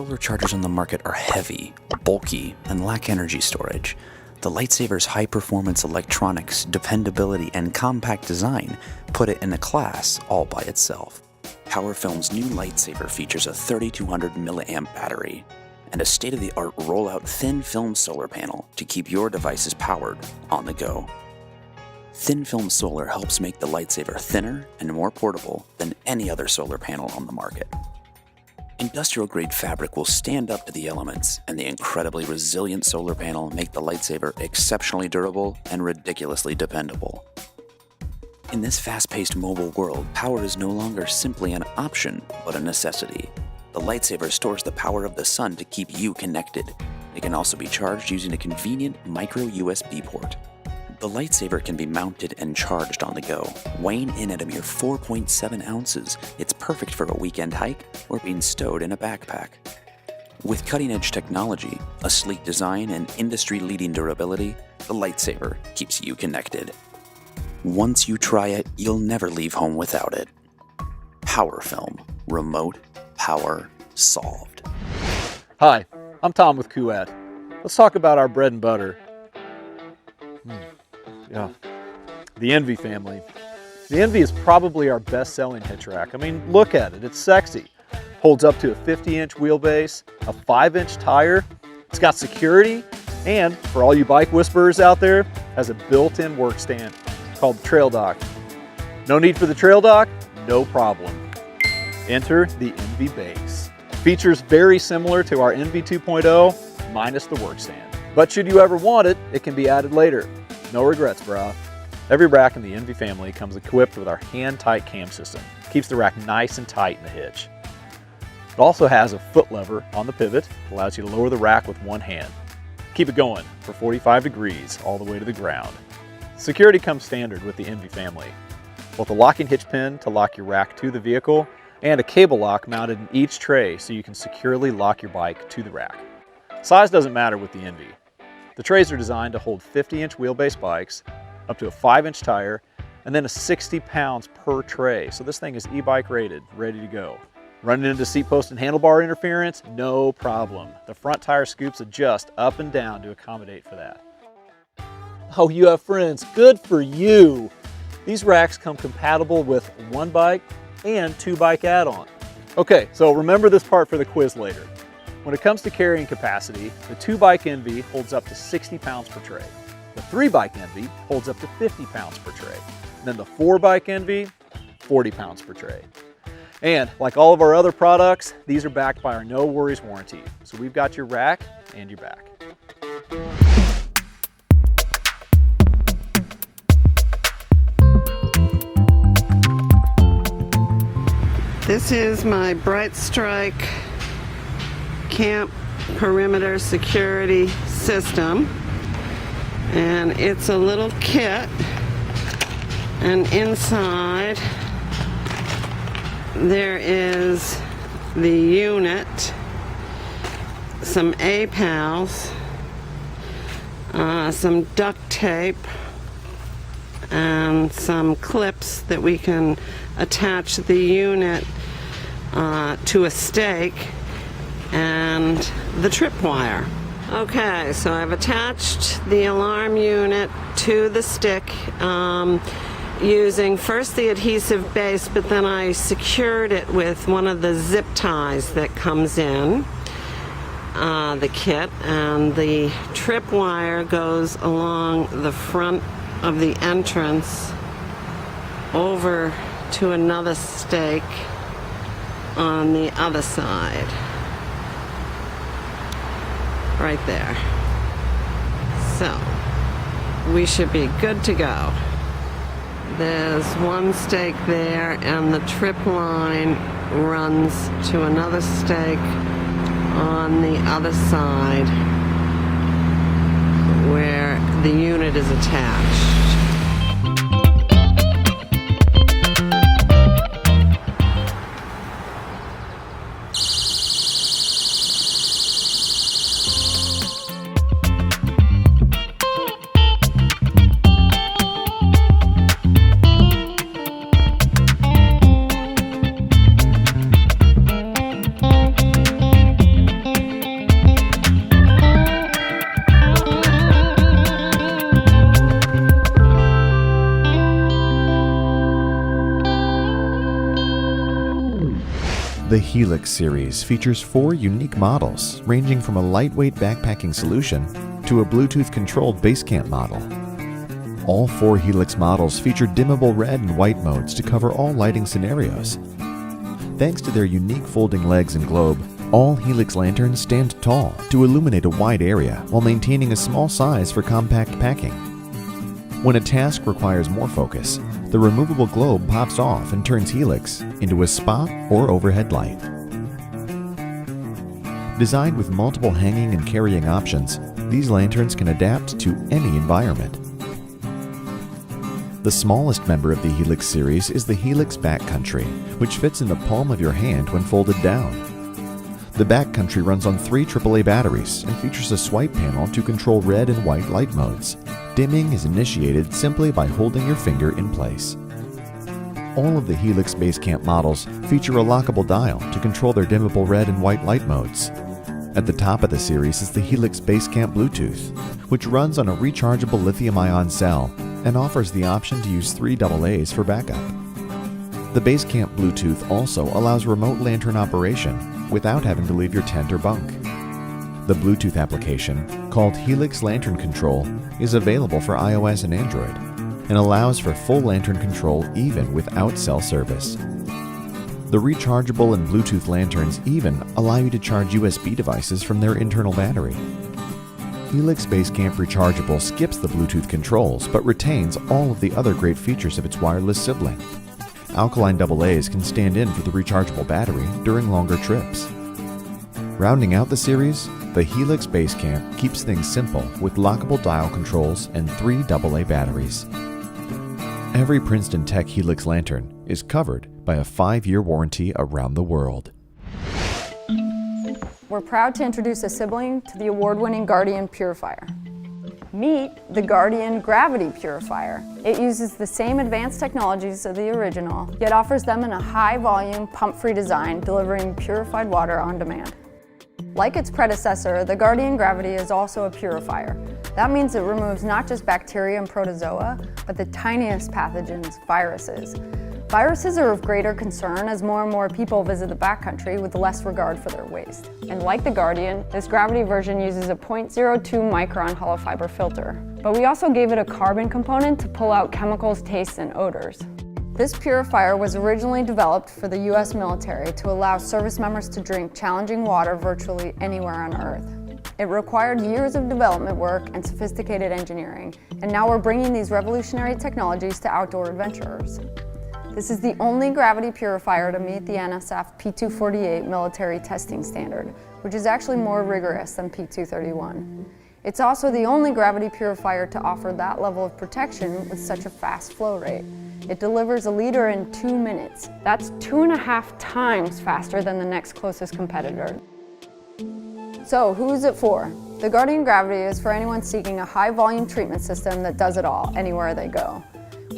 solar chargers on the market are heavy, bulky, and lack energy storage. The lightsaber's high-performance electronics, dependability, and compact design put it in a class all by itself. PowerFilm's new lightsaber features a 3200 mAh battery and a state-of-the-art roll-out thin film solar panel to keep your devices powered on the go. Thin film solar helps make the lightsaber thinner and more portable than any other solar panel on the market. Industrial-grade fabric will stand up to the elements, and the incredibly resilient solar panel make the lightsaber exceptionally durable and ridiculously dependable. In this fast-paced mobile world, power is no longer simply an option, but a necessity. The lightsaber stores the power of the sun to keep you connected. It can also be charged using a convenient micro USB port. The lightsaber can be mounted and charged on the go. Weighing in at a mere 4.7 ounces, it's perfect for a weekend hike or being stowed in a backpack. With cutting-edge technology, a sleek design, and industry-leading durability, the lightsaber keeps you connected. Once you try it, you'll never leave home without it. PowerFilm. Remote power solved. Hi, I'm Tom with Kuat. Let's talk about our bread and butter. The Envy family. The Envy is probably our best-selling hitch rack. I mean, look at it. It's sexy. Holds up to a 50-inch wheelbase, a 5-inch tire. It's got security, and for all you bike whisperers out there, has a built-in work stand called the Trail Dock. No need for the Trail Dock? No problem. Enter the Envy Base. Features very similar to our Envy 2.0, minus the work stand. But should you ever want it, it can be added later. No regrets, brah. Every rack in the Envy family comes equipped with our hand-tight cam system. Keeps the rack nice and tight in the hitch. It also has a foot lever on the pivot, allows you to lower the rack with one hand. Keep it going for 45 degrees all the way to the ground. Security comes standard with the Envy family. Both a locking hitch pin to lock your rack to the vehicle and a cable lock mounted in each tray so you can securely lock your bike to the rack. Size doesn't matter with the Envy. The trays are designed to hold 50-inch wheelbase bikes, up to a 5-inch tire, and then a 60 pounds per tray. So this thing is e-bike rated, ready to go. Running into seat post and handlebar interference? No problem. The front tire scoops adjust up and down to accommodate for that. Oh, you have friends. Good for you. These racks come compatible with one bike and two bike add-on. Okay, so remember this part for the quiz later. When it comes to carrying capacity, the 2-bike Envy holds up to 60 pounds per tray. The 3-bike Envy holds up to 50 pounds per tray. And then the 4-bike Envy, 40 pounds per tray. And like all of our other products, these are backed by our no worries warranty. So we've got your rack and your back. This is my Bright Strike Camp Perimeter Security System, and it's a little kit, and inside there is the unit, some A-pals, some duct tape, and some clips that we can attach the unit to a stake, and the tripwire. Okay, so I've attached the alarm unit to the stick using first the adhesive base, but then I secured it with one of the zip ties that comes in the kit, and the tripwire goes along the front of the entrance over to another stake on the other side. Right there. So we should be good to go. There's one stake there, and the trip line runs to another stake on the other side where the unit is attached. The Helix series features 4 unique models, ranging from a lightweight backpacking solution to a Bluetooth-controlled base camp model. All 4 Helix models feature dimmable red and white modes to cover all lighting scenarios. Thanks to their unique folding legs and globe, all Helix lanterns stand tall to illuminate a wide area while maintaining a small size for compact packing. When a task requires more focus, the removable globe pops off and turns Helix into a spot or overhead light. Designed with multiple hanging and carrying options, these lanterns can adapt to any environment. The smallest member of the Helix series is the Helix Backcountry, which fits in the palm of your hand when folded down. The Backcountry runs on 3 AAA batteries and features a swipe panel to control red and white light modes. Dimming is initiated simply by holding your finger in place. All of the Helix Basecamp models feature a lockable dial to control their dimmable red and white light modes. At the top of the series is the Helix Basecamp Bluetooth, which runs on a rechargeable lithium-ion cell and offers the option to use 3 AA's for backup. The Basecamp Bluetooth also allows remote lantern operation without having to leave your tent or bunk. The Bluetooth application, called Helix Lantern Control, is available for iOS and Android and allows for full lantern control even without cell service. The rechargeable and Bluetooth lanterns even allow you to charge USB devices from their internal battery. Helix Basecamp Rechargeable skips the Bluetooth controls but retains all of the other great features of its wireless sibling. Alkaline AA's can stand in for the rechargeable battery during longer trips. Rounding out the series, the Helix Basecamp keeps things simple with lockable dial controls and 3 AA batteries. Every Princeton Tech Helix lantern is covered by a 5-year warranty around the world. We're proud to introduce a sibling to the award-winning Guardian Purifier. Meet the Guardian Gravity Purifier. It uses the same advanced technologies of the original, yet offers them in a high-volume, pump-free design, delivering purified water on demand. Like its predecessor, the Guardian Gravity is also a purifier. That means it removes not just bacteria and protozoa, but the tiniest pathogens, viruses. Viruses are of greater concern as more and more people visit the backcountry with less regard for their waste. And like the Guardian, this Gravity version uses a 0.02 micron hollow fiber filter. But we also gave it a carbon component to pull out chemicals, tastes, and odors. This purifier was originally developed for the U.S. military to allow service members to drink challenging water virtually anywhere on Earth. It required years of development work and sophisticated engineering, and now we're bringing these revolutionary technologies to outdoor adventurers. This is the only gravity purifier to meet the NSF P248 military testing standard, which is actually more rigorous than P231. It's also the only gravity purifier to offer that level of protection with such a fast flow rate. It delivers a liter in 2 minutes. That's 2.5 times faster than the next closest competitor. So who is it for? The Guardian Gravity is for anyone seeking a high-volume treatment system that does it all, anywhere they go.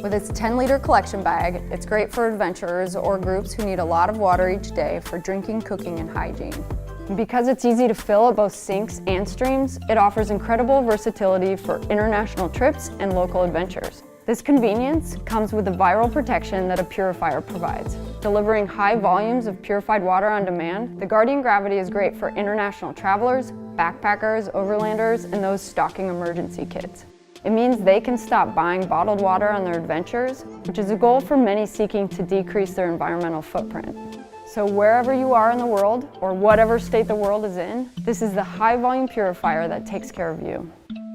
With its 10-liter collection bag, it's great for adventurers or groups who need a lot of water each day for drinking, cooking, and hygiene. And because it's easy to fill at both sinks and streams, it offers incredible versatility for international trips and local adventures. This convenience comes with the viral protection that a purifier provides. Delivering high volumes of purified water on demand, the Guardian Gravity is great for international travelers, backpackers, overlanders, and those stocking emergency kits. It means they can stop buying bottled water on their adventures, which is a goal for many seeking to decrease their environmental footprint. So wherever you are in the world, or whatever state the world is in, this is the high-volume purifier that takes care of you.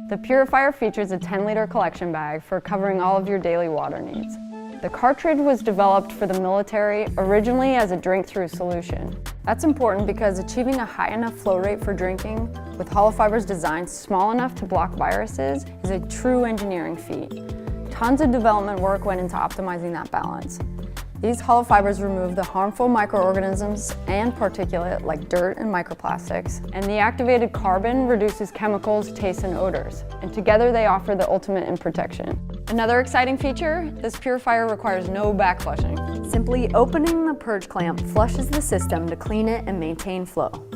The purifier features a 10-liter collection bag for covering all of your daily water needs. The cartridge was developed for the military originally as a drink-through solution. That's important because achieving a high enough flow rate for drinking with hollow fibers designed small enough to block viruses is a true engineering feat. Tons of development work went into optimizing that balance. These hollow fibers remove the harmful microorganisms and particulate like dirt and microplastics, and the activated carbon reduces chemicals, tastes, and odors, and together they offer the ultimate in protection. Another exciting feature, this purifier requires no back flushing. Simply opening the purge clamp flushes the system to clean it and maintain flow.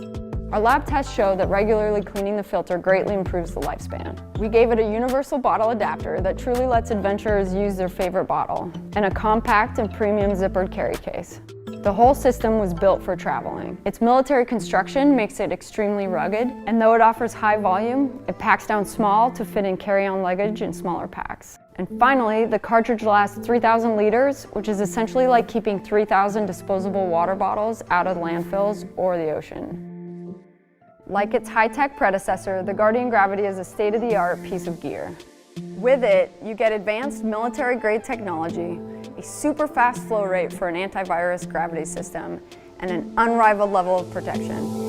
Our lab tests show that regularly cleaning the filter greatly improves the lifespan. We gave it a universal bottle adapter that truly lets adventurers use their favorite bottle, and a compact and premium zippered carry case. The whole system was built for traveling. Its military construction makes it extremely rugged, and though it offers high volume, it packs down small to fit in carry-on luggage in smaller packs. And finally, the cartridge lasts 3,000 liters, which is essentially like keeping 3,000 disposable water bottles out of landfills or the ocean. Like its high-tech predecessor, the Guardian Gravity is a state-of-the-art piece of gear. With it, you get advanced military-grade technology, a super fast flow rate for an antivirus gravity system, and an unrivaled level of protection.